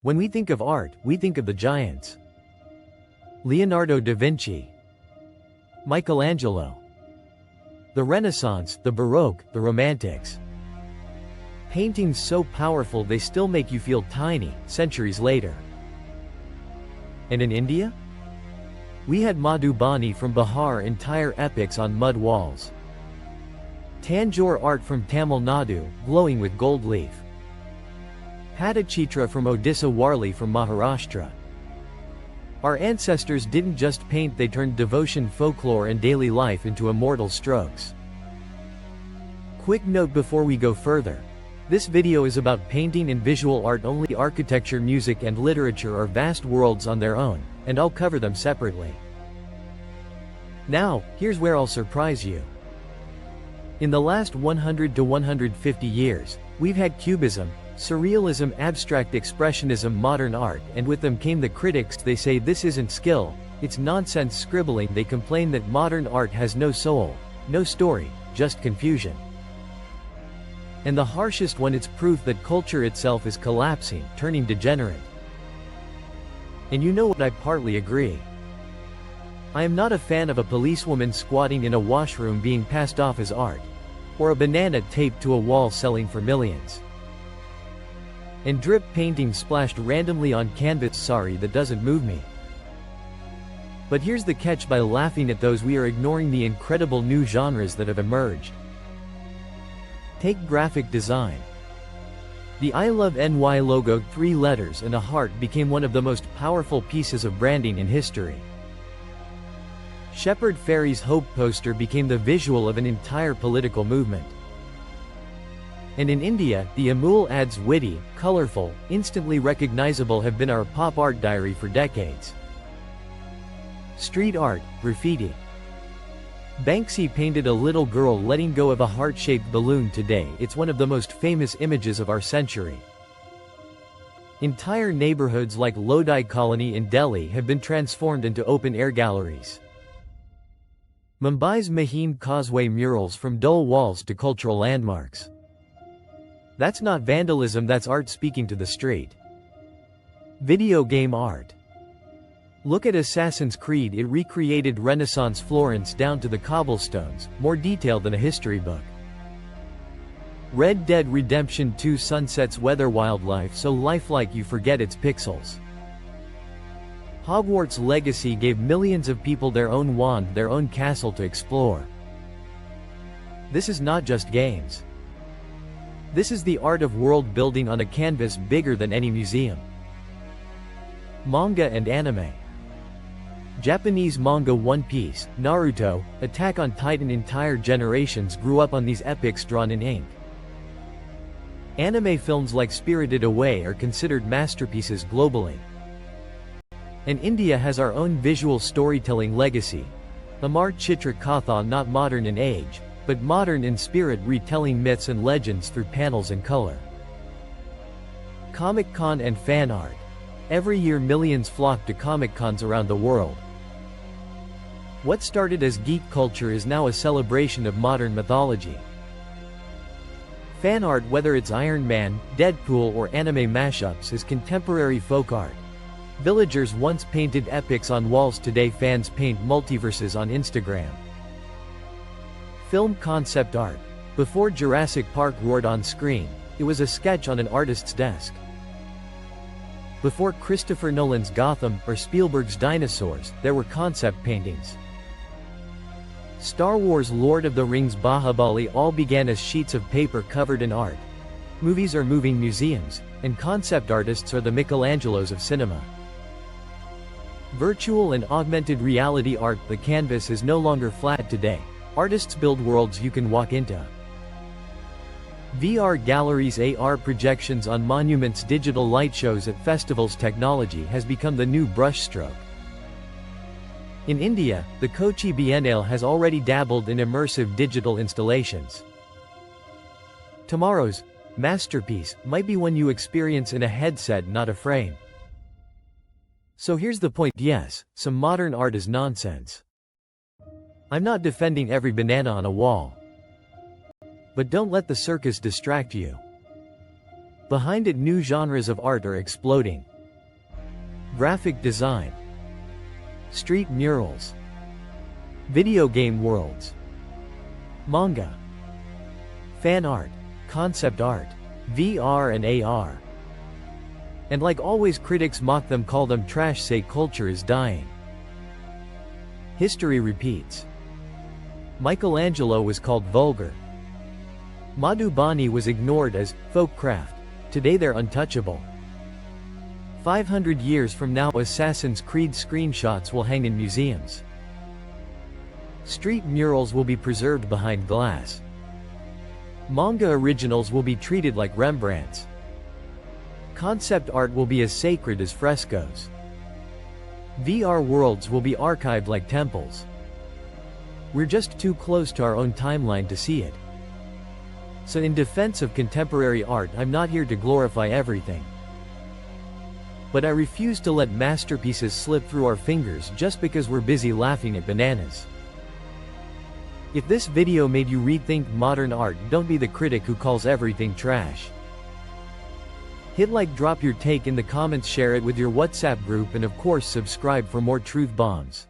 When we think of art, we think of the giants. Leonardo da Vinci, Michelangelo, the Renaissance, the Baroque, the Romantics. Paintings so powerful they still make you feel tiny, centuries later. And in India? We had Madhubani from Bihar, entire epics on mud walls. Tanjore art from Tamil Nadu, glowing with gold leaf. Patachitra from Odisha, Warli from Maharashtra. Our ancestors didn't just paint, they turned devotion, folklore and daily life into immortal strokes. Quick note before we go further. This video is about painting and visual art only. Architecture, music and literature are vast worlds on their own, and I'll cover them separately. Now, here's where I'll surprise you. In the last 100 to 150 years, we've had Cubism, Surrealism, Abstract Expressionism, modern art, and with them came the critics. They say this isn't skill, it's nonsense scribbling. They complain that modern art has no soul, no story, just confusion. And the harshest one, it's proof that culture itself is collapsing, turning degenerate. And you know what, I partly agree. I am not a fan of a policewoman squatting in a washroom being passed off as art, or a banana taped to a wall selling for millions. And drip painting splashed randomly on canvas, sorry, that doesn't move me. But here's the catch: by laughing at those, we are ignoring the incredible new genres that have emerged. Take graphic design. The I Love NY logo, 3 letters and a heart, became one of the most powerful pieces of branding in history. Shepard Fairey's Hope poster became the visual of an entire political movement. And in India, the Amul ads, witty, colorful, instantly recognizable, have been our pop art diary for decades. Street art, graffiti. Banksy painted a little girl letting go of a heart-shaped balloon. Today, it's one of the most famous images of our century. Entire neighborhoods like Lodi Colony in Delhi have been transformed into open-air galleries. Mumbai's Mahim Causeway murals, from dull walls to cultural landmarks. That's not vandalism, that's art speaking to the street. Video game art. Look at Assassin's Creed, it recreated Renaissance Florence down to the cobblestones, more detailed than a history book. Red Dead Redemption 2 sunsets weather wildlife so lifelike you forget it's pixels. Hogwarts Legacy gave millions of people their own wand, their own castle to explore. This is not just games. This is the art of world building on a canvas bigger than any museum. Manga and anime. Japanese manga, One Piece, Naruto, Attack on Titan, entire generations grew up on these epics drawn in ink. Anime films like Spirited Away are considered masterpieces globally. And India has our own visual storytelling legacy. Amar Chitra Katha, not modern in age, but modern in spirit, retelling myths and legends through panels and color. Comic-Con and fan art. Every year millions flock to Comic-Cons around the world. What started as geek culture is now a celebration of modern mythology. Fan art, whether it's Iron Man, Deadpool or anime mashups, is contemporary folk art. Villagers once painted epics on walls, today fans paint multiverses on Instagram. Film concept art. Before Jurassic Park roared on screen, it was a sketch on an artist's desk. Before Christopher Nolan's Gotham or Spielberg's Dinosaurs, there were concept paintings. Star Wars, Lord of the Rings, Bahubali all began as sheets of paper covered in art. Movies are moving museums, and concept artists are the Michelangelos of cinema. Virtual and augmented reality art. The canvas is no longer flat today. Artists build worlds you can walk into. VR galleries, AR projections on monuments, digital light shows at festivals. Technology has become the new brushstroke. In India, the Kochi Biennale has already dabbled in immersive digital installations. Tomorrow's masterpiece might be one you experience in a headset, not a frame. So here's the point: yes, some modern art is nonsense. I'm not defending every banana on a wall. But don't let the circus distract you. Behind it, new genres of art are exploding. graphic design, street murals, video game worlds, manga, fan art, concept art, VR and AR. And like always, critics mock them, call them trash, say culture is dying. History repeats. Michelangelo was called vulgar. Madhubani was ignored as folk craft. Today they're untouchable. 500 years from now, Assassin's Creed screenshots will hang in museums. Street murals will be preserved behind glass. Manga originals will be treated like Rembrandts. Concept art will be as sacred as frescoes. VR worlds will be archived like temples. We're just too close to our own timeline to see it. So in defense of contemporary art, I'm not here to glorify everything. But I refuse to let masterpieces slip through our fingers just because we're busy laughing at bananas. If this video made you rethink modern art, don't be the critic who calls everything trash. Hit like, drop your take in the comments, share it with your WhatsApp group, and of course subscribe for more truth bombs.